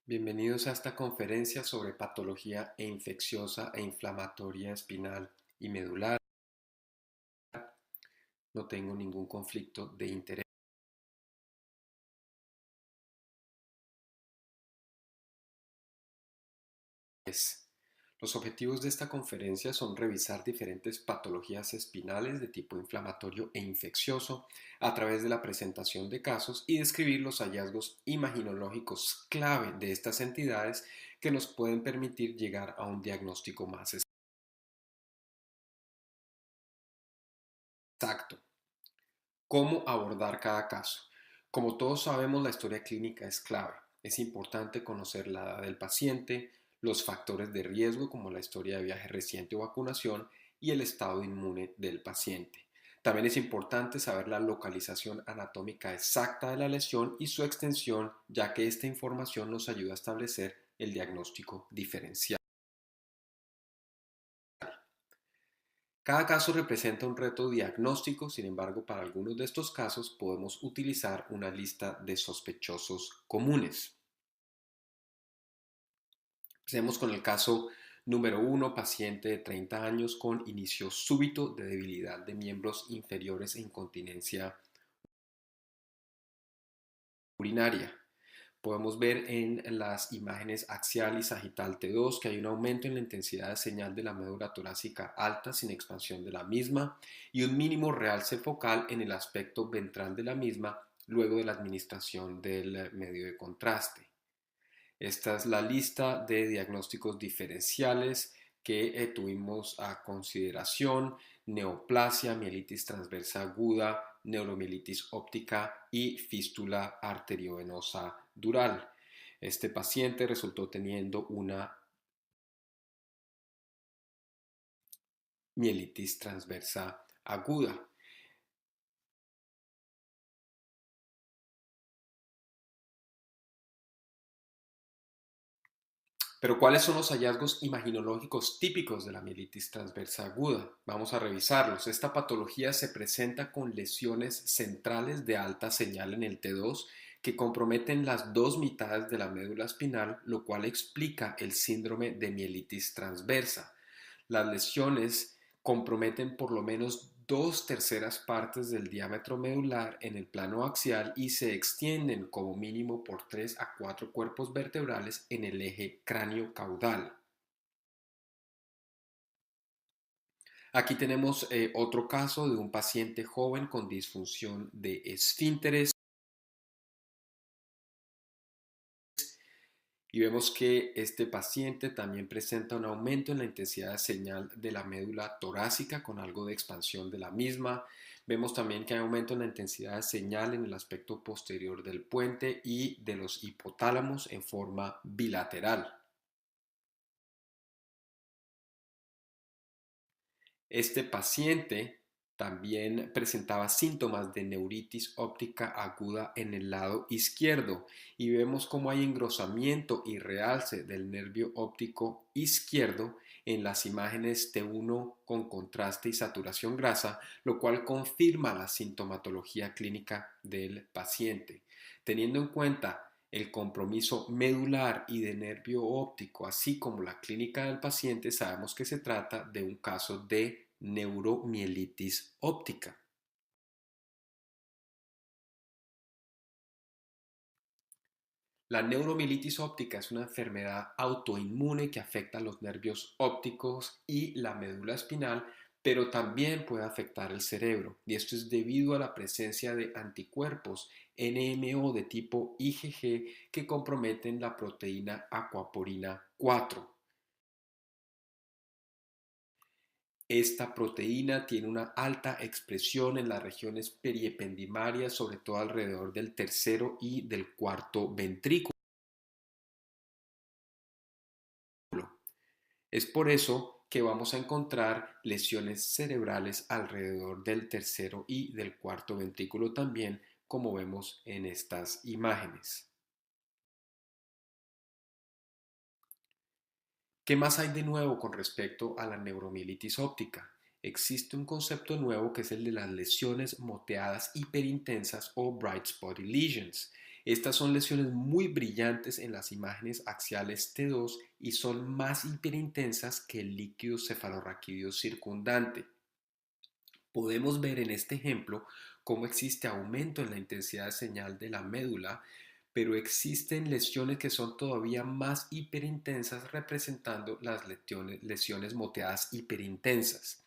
Bienvenidos a esta conferencia sobre patología infecciosa e inflamatoria espinal y medular. No tengo ningún conflicto de interés. Los objetivos de esta conferencia son revisar diferentes patologías espinales de tipo inflamatorio e infeccioso a través de la presentación de casos y describir los hallazgos imaginológicos clave de estas entidades que nos pueden permitir llegar a un diagnóstico más exacto. ¿Cómo abordar cada caso? Como todos sabemos, la historia clínica es clave. Es importante conocer la edad del paciente, los factores de riesgo como la historia de viaje reciente o vacunación y el estado inmune del paciente. También es importante saber la localización anatómica exacta de la lesión y su extensión, ya que esta información nos ayuda a establecer el diagnóstico diferencial. Cada caso representa un reto diagnóstico, sin embargo, para algunos de estos casos podemos utilizar una lista de sospechosos comunes. Empecemos con el caso número 1, paciente de 30 años con inicio súbito de debilidad de miembros inferiores e incontinencia urinaria. Podemos ver en las imágenes axial y sagital T2 que hay un aumento en la intensidad de señal de la médula torácica alta sin expansión de la misma y un mínimo realce focal en el aspecto ventral de la misma luego de la administración del medio de contraste. Esta es la lista de diagnósticos diferenciales que tuvimos a consideración: neoplasia, mielitis transversa aguda, neuromielitis óptica y fístula arteriovenosa dural. Este paciente resultó teniendo una mielitis transversa aguda. Pero ¿cuáles son los hallazgos imaginológicos típicos de la mielitis transversa aguda? Vamos a revisarlos. Esta patología se presenta con lesiones centrales de alta señal en el T2 que comprometen las dos mitades de la médula espinal, lo cual explica el síndrome de mielitis transversa. Las lesiones comprometen por lo menos dos terceras partes del diámetro medular en el plano axial y se extienden como mínimo por 3 a 4 cuerpos vertebrales en el eje cráneo-caudal. Aquí tenemos otro caso de un paciente joven con disfunción de esfínteres y vemos que este paciente también presenta un aumento en la intensidad de señal de la médula torácica con algo de expansión de la misma. Vemos también que hay aumento en la intensidad de señal en el aspecto posterior del puente y de los hipotálamos en forma bilateral. Este paciente también presentaba síntomas de neuritis óptica aguda en el lado izquierdo y vemos cómo hay engrosamiento y realce del nervio óptico izquierdo en las imágenes T1 con contraste y saturación grasa, lo cual confirma la sintomatología clínica del paciente. Teniendo en cuenta el compromiso medular y de nervio óptico, así como la clínica del paciente, sabemos que se trata de un caso de neuromielitis óptica. La neuromielitis óptica es una enfermedad autoinmune que afecta los nervios ópticos y la médula espinal, pero también puede afectar el cerebro, y esto es debido a la presencia de anticuerpos NMO de tipo IgG que comprometen la proteína aquaporina 4. Esta proteína tiene una alta expresión en las regiones periependimarias, sobre todo alrededor del tercero y del cuarto ventrículo. Es por eso que vamos a encontrar lesiones cerebrales alrededor del tercero y del cuarto ventrículo también, como vemos en estas imágenes. ¿Qué más hay de nuevo con respecto a la neuromielitis óptica? Existe un concepto nuevo que es el de las lesiones moteadas hiperintensas o bright spotty lesions. Estas son lesiones muy brillantes en las imágenes axiales T2 y son más hiperintensas que el líquido cefalorraquídeo circundante. Podemos ver en este ejemplo cómo existe aumento en la intensidad de señal de la médula, pero existen lesiones que son todavía más hiperintensas representando las lesiones moteadas hiperintensas.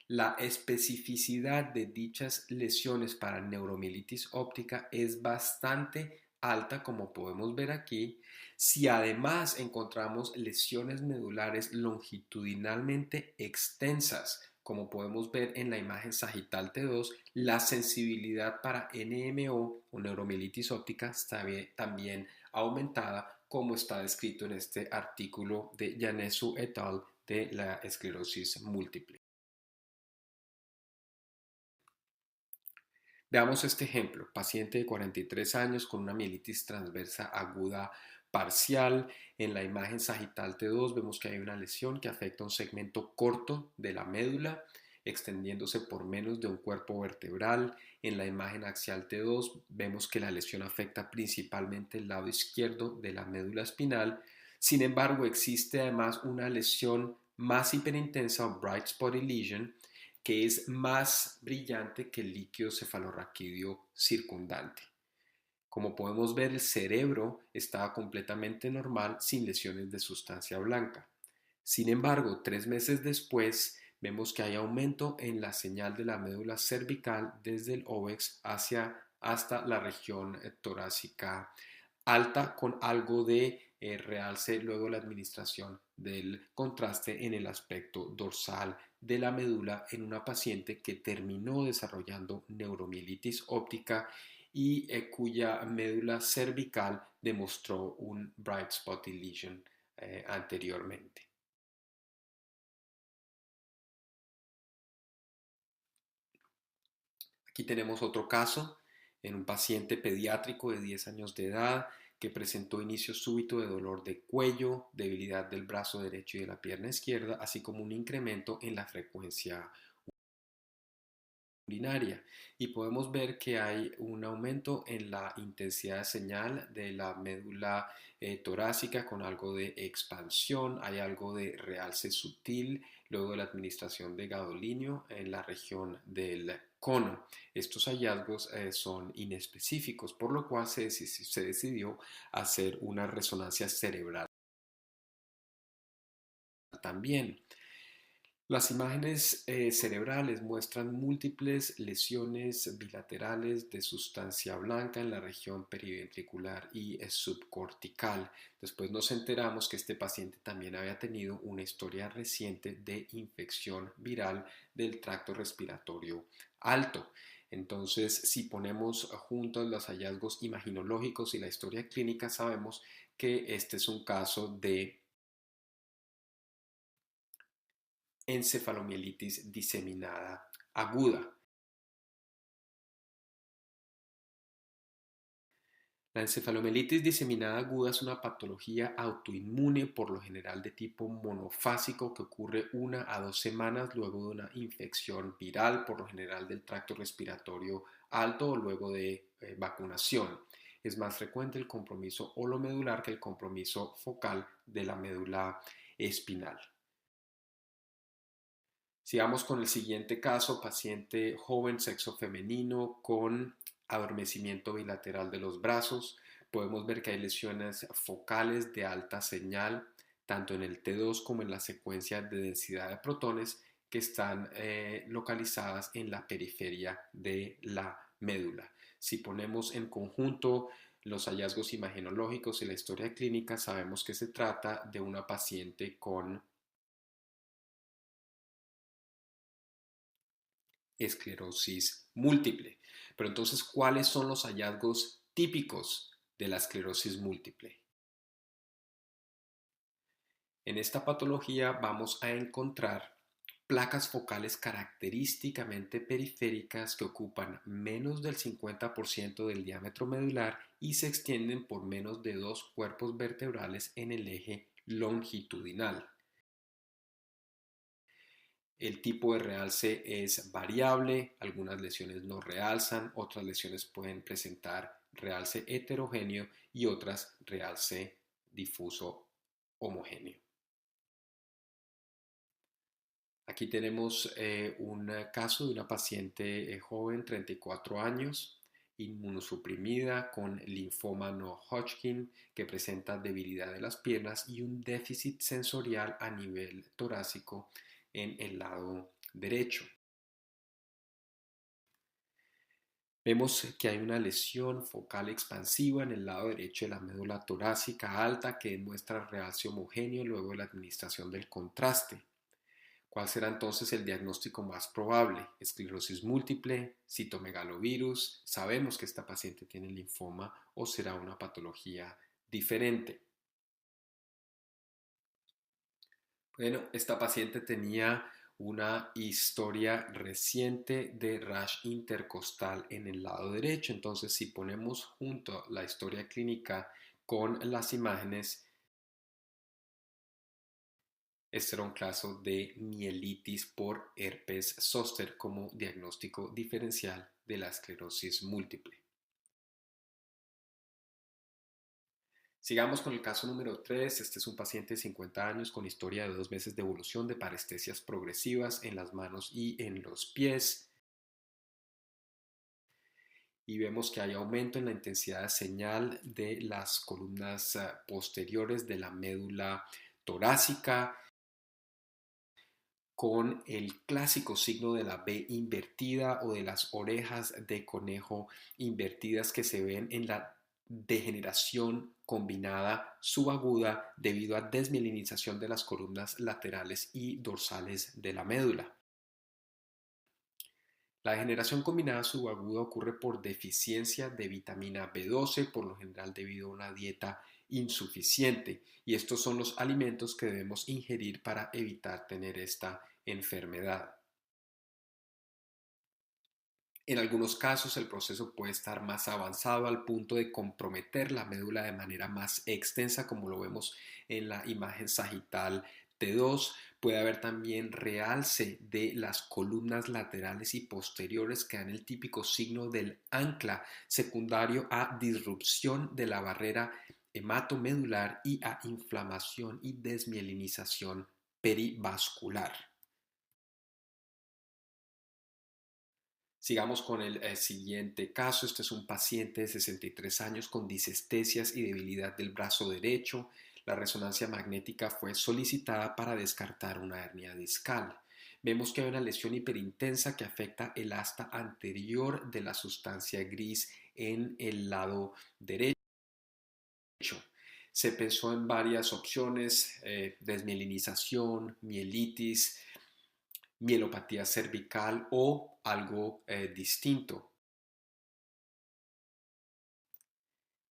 La especificidad de dichas lesiones para neuromielitis óptica es bastante alta, como podemos ver aquí. Si además encontramos lesiones medulares longitudinalmente extensas, como podemos ver en la imagen sagital T2, la sensibilidad para NMO o neuromielitis óptica está también aumentada, como está descrito en este artículo de Yanesu et al. De la esclerosis múltiple. Veamos este ejemplo. Paciente de 43 años con una mielitis transversa aguda parcial. En la imagen sagital T2 vemos que hay una lesión que afecta un segmento corto de la médula, extendiéndose por menos de un cuerpo vertebral. En la imagen axial T2 vemos que la lesión afecta principalmente el lado izquierdo de la médula espinal. Sin embargo, existe además una lesión más hiperintensa o bright spotty lesion, que es más brillante que el líquido cefalorraquídeo circundante. Como podemos ver, el cerebro estaba completamente normal sin lesiones de sustancia blanca. Sin embargo, 3 meses después, vemos que hay aumento en la señal de la médula cervical desde el óvex hasta la región torácica alta, con algo de realce luego de la administración del contraste en el aspecto dorsal de la médula en una paciente que terminó desarrollando neuromielitis óptica y cuya médula cervical demostró un bright spotty lesion anteriormente. Aquí tenemos otro caso en un paciente pediátrico de 10 años de edad que presentó inicio súbito de dolor de cuello, debilidad del brazo derecho y de la pierna izquierda, así como un incremento en la frecuencia urinaria. Y podemos ver que hay un aumento en la intensidad de señal de la médula torácica con algo de expansión, hay algo de realce sutil luego de la administración de gadolinio en la región del cono. Estos hallazgos son inespecíficos, por lo cual se decidió hacer una resonancia cerebral también. Las imágenes cerebrales muestran múltiples lesiones bilaterales de sustancia blanca en la región periventricular y subcortical. Después nos enteramos que este paciente también había tenido una historia reciente de infección viral del tracto respiratorio alto. Entonces, si ponemos juntos los hallazgos imaginológicos y la historia clínica, sabemos que este es un caso de encefalomielitis diseminada aguda. La encefalomielitis diseminada aguda es una patología autoinmune, por lo general de tipo monofásico, que ocurre 1 a 2 semanas luego de una infección viral, por lo general del tracto respiratorio alto o luego de vacunación. Es más frecuente el compromiso holomedular que el compromiso focal de la médula espinal. Sigamos con el siguiente caso, paciente joven, sexo femenino, con adormecimiento bilateral de los brazos. Podemos ver que hay lesiones focales de alta señal, tanto en el T2 como en la secuencia de densidad de protones que están localizadas en la periferia de la médula. Si ponemos en conjunto los hallazgos imagenológicos y la historia clínica, sabemos que se trata de una paciente con esclerosis múltiple. Pero entonces, ¿cuáles son los hallazgos típicos de la esclerosis múltiple? En esta patología vamos a encontrar placas focales característicamente periféricas que ocupan menos del 50% del diámetro medular y se extienden por menos de 2 cuerpos vertebrales en el eje longitudinal. El tipo de realce es variable, algunas lesiones no realzan, otras lesiones pueden presentar realce heterogéneo y otras realce difuso homogéneo. Aquí tenemos un caso de una paciente joven, 34 años, inmunosuprimida con linfoma no Hodgkin, que presenta debilidad de las piernas y un déficit sensorial a nivel torácico en el lado derecho. Vemos que hay una lesión focal expansiva en el lado derecho de la médula torácica alta que demuestra realce homogéneo luego de la administración del contraste. ¿Cuál será entonces el diagnóstico más probable? Esclerosis múltiple, citomegalovirus, sabemos que esta paciente tiene linfoma o será una patología diferente. Bueno, esta paciente tenía una historia reciente de rash intercostal en el lado derecho, entonces si ponemos junto la historia clínica con las imágenes, este era un caso de mielitis por herpes zóster como diagnóstico diferencial de la esclerosis múltiple. Sigamos con el caso número 3. Este es un paciente de 50 años con historia de 2 meses de evolución de parestesias progresivas en las manos y en los pies. Y vemos que hay aumento en la intensidad de señal de las columnas posteriores de la médula torácica, con el clásico signo de la B invertida o de las orejas de conejo invertidas que se ven en la degeneración combinada subaguda debido a desmielinización de las columnas laterales y dorsales de la médula. La degeneración combinada subaguda ocurre por deficiencia de vitamina B12, por lo general debido a una dieta insuficiente, y estos son los alimentos que debemos ingerir para evitar tener esta enfermedad. En algunos casos el proceso puede estar más avanzado al punto de comprometer la médula de manera más extensa, como lo vemos en la imagen sagital T2. Puede haber también realce de las columnas laterales y posteriores que dan el típico signo del ancla, secundario a disrupción de la barrera hematomedular y a inflamación y desmielinización perivascular. Sigamos con el siguiente caso. Este es un paciente de 63 años con disestesias y debilidad del brazo derecho. La resonancia magnética fue solicitada para descartar una hernia discal. Vemos que hay una lesión hiperintensa que afecta el asta anterior de la sustancia gris en el lado derecho. Se pensó en varias opciones, desmielinización, mielitis, mielopatía cervical o algo distinto.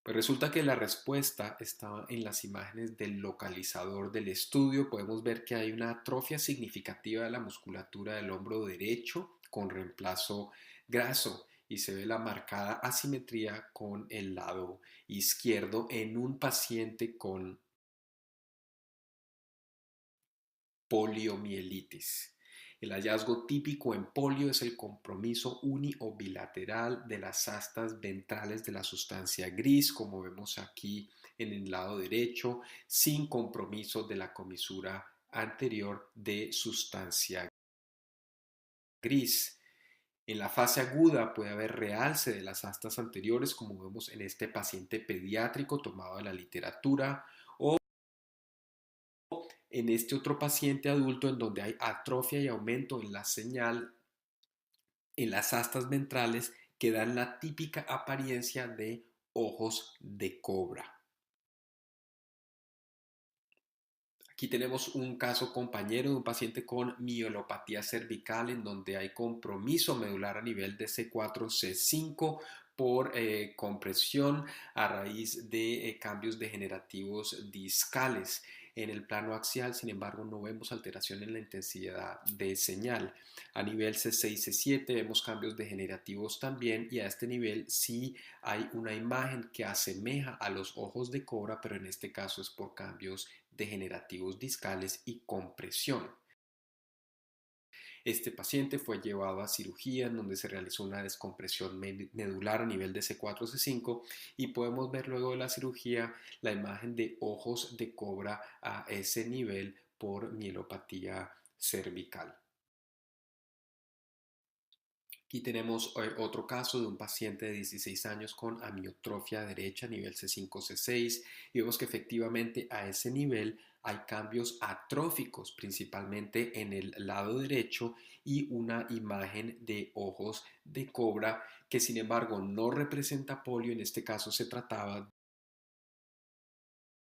Pues resulta que la respuesta estaba en las imágenes del localizador del estudio. Podemos ver que hay una atrofia significativa de la musculatura del hombro derecho con reemplazo graso y se ve la marcada asimetría con el lado izquierdo en un paciente con poliomielitis. El hallazgo típico en polio es el compromiso uni o bilateral de las astas ventrales de la sustancia gris, como vemos aquí en el lado derecho, sin compromiso de la comisura anterior de sustancia gris. En la fase aguda puede haber realce de las astas anteriores, como vemos en este paciente pediátrico tomado de la literatura, o en este otro paciente adulto en donde hay atrofia y aumento en la señal en las astas ventrales que dan la típica apariencia de ojos de cobra. Aquí tenemos un caso compañero de un paciente con mielopatía cervical en donde hay compromiso medular a nivel de C4-C5 por compresión a raíz de cambios degenerativos discales. En el plano axial, sin embargo, no vemos alteración en la intensidad de señal. A nivel C6, C7 vemos cambios degenerativos también y a este nivel sí hay una imagen que asemeja a los ojos de cobra, pero en este caso es por cambios degenerativos discales y compresión. Este paciente fue llevado a cirugía en donde se realizó una descompresión medular a nivel de C4, C5 y podemos ver luego de la cirugía la imagen de ojos de cobra a ese nivel por mielopatía cervical. Aquí tenemos otro caso de un paciente de 16 años con amiotrofia derecha, nivel C5, C6, y vemos que efectivamente a ese nivel hay cambios atróficos, principalmente en el lado derecho, y una imagen de ojos de cobra que sin embargo no representa polio. En este caso se trataba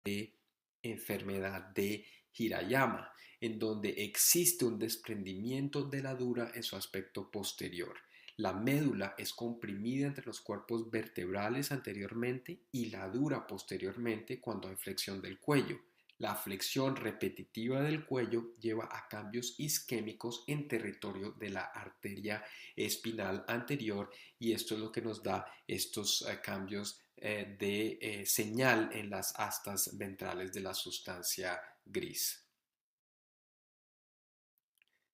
de enfermedad de Hirayama, en donde existe un desprendimiento de la dura en su aspecto posterior. La médula es comprimida entre los cuerpos vertebrales anteriormente y la dura posteriormente cuando hay flexión del cuello. La flexión repetitiva del cuello lleva a cambios isquémicos en territorio de la arteria espinal anterior y esto es lo que nos da estos cambios de señal en las astas ventrales de la sustancia gris.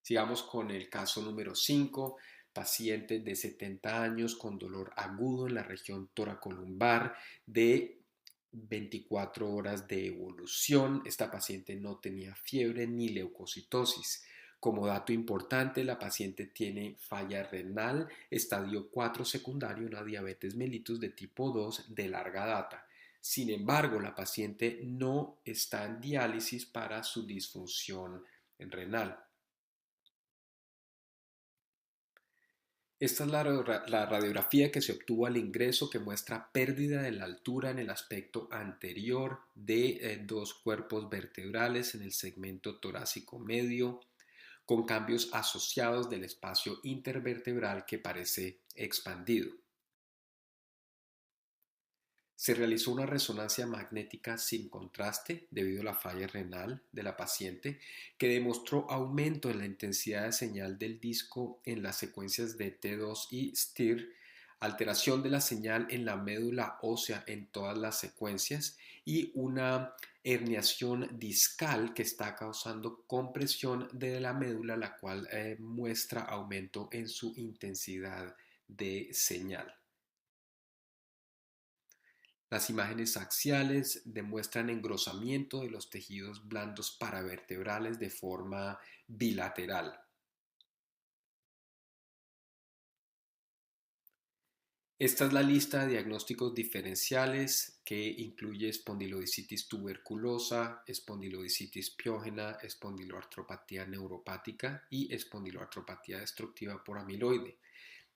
Sigamos con el caso número 5, paciente de 70 años con dolor agudo en la región toracolumbar de 24 horas de evolución. Esta paciente no tenía fiebre ni leucocitosis. Como dato importante, la paciente tiene falla renal, estadio 4 secundario, una diabetes mellitus de tipo 2 de larga data. Sin embargo, la paciente no está en diálisis para su disfunción renal. Esta es la radiografía que se obtuvo al ingreso que muestra pérdida de la altura en el aspecto anterior de dos cuerpos vertebrales en el segmento torácico medio, con cambios asociados del espacio intervertebral que parece expandido. Se realizó una resonancia magnética sin contraste debido a la falla renal de la paciente que demostró aumento en la intensidad de señal del disco en las secuencias de T2 y STIR, alteración de la señal en la médula ósea en todas las secuencias y una herniación discal que está causando compresión de la médula, la cual muestra aumento en su intensidad de señal. Las imágenes axiales demuestran engrosamiento de los tejidos blandos paravertebrales de forma bilateral. Esta es la lista de diagnósticos diferenciales que incluye espondilodicitis tuberculosa, espondilodicitis piógena, espondiloartropatía neuropática y espondiloartropatía destructiva por amiloide.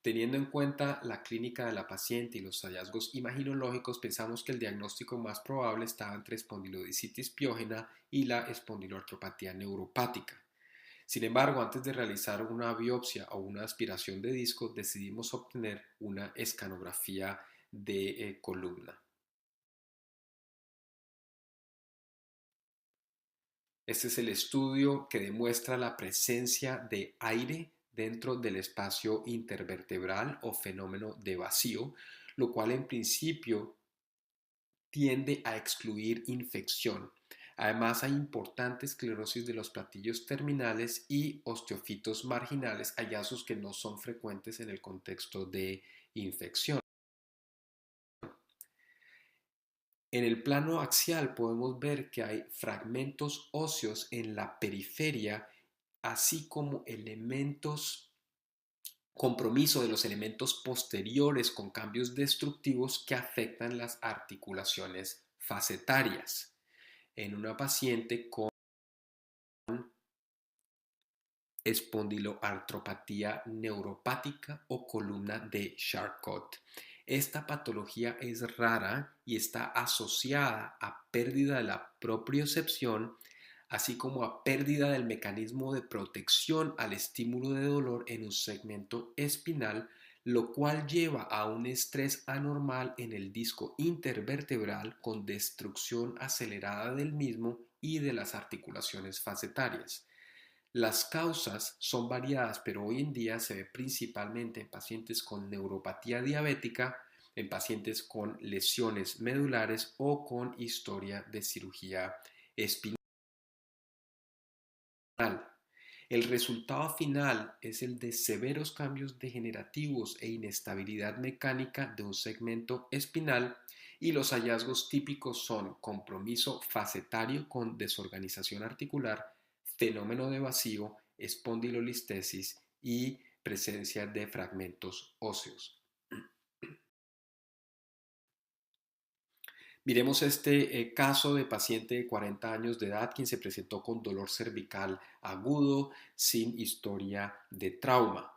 Teniendo en cuenta la clínica de la paciente y los hallazgos imaginológicos, pensamos que el diagnóstico más probable estaba entre espondilodicitis piógena y la espondiloartropatía neuropática. Sin embargo, antes de realizar una biopsia o una aspiración de disco, decidimos obtener una escanografía de columna. Este es el estudio que demuestra la presencia de aire dentro del espacio intervertebral o fenómeno de vacío, lo cual en principio tiende a excluir infección. Además, hay importante esclerosis de los platillos terminales y osteofitos marginales, hallazgos que no son frecuentes en el contexto de infección. En el plano axial podemos ver que hay fragmentos óseos en la periferia, así como compromiso de los elementos posteriores con cambios destructivos que afectan las articulaciones facetarias. En una paciente con espondiloartropatía neuropática o columna de Charcot. Esta patología es rara y está asociada a pérdida de la propriocepción, así como a pérdida del mecanismo de protección al estímulo de dolor en un segmento espinal, lo cual lleva a un estrés anormal en el disco intervertebral con destrucción acelerada del mismo y de las articulaciones facetarias. Las causas son variadas, pero hoy en día se ve principalmente en pacientes con neuropatía diabética, en pacientes con lesiones medulares o con historia de cirugía espinal. El resultado final es el de severos cambios degenerativos e inestabilidad mecánica de un segmento espinal y los hallazgos típicos son compromiso facetario con desorganización articular, fenómeno de vacío, espondilolistesis y presencia de fragmentos óseos. Miremos este caso de paciente de 40 años de edad quien se presentó con dolor cervical agudo sin historia de trauma.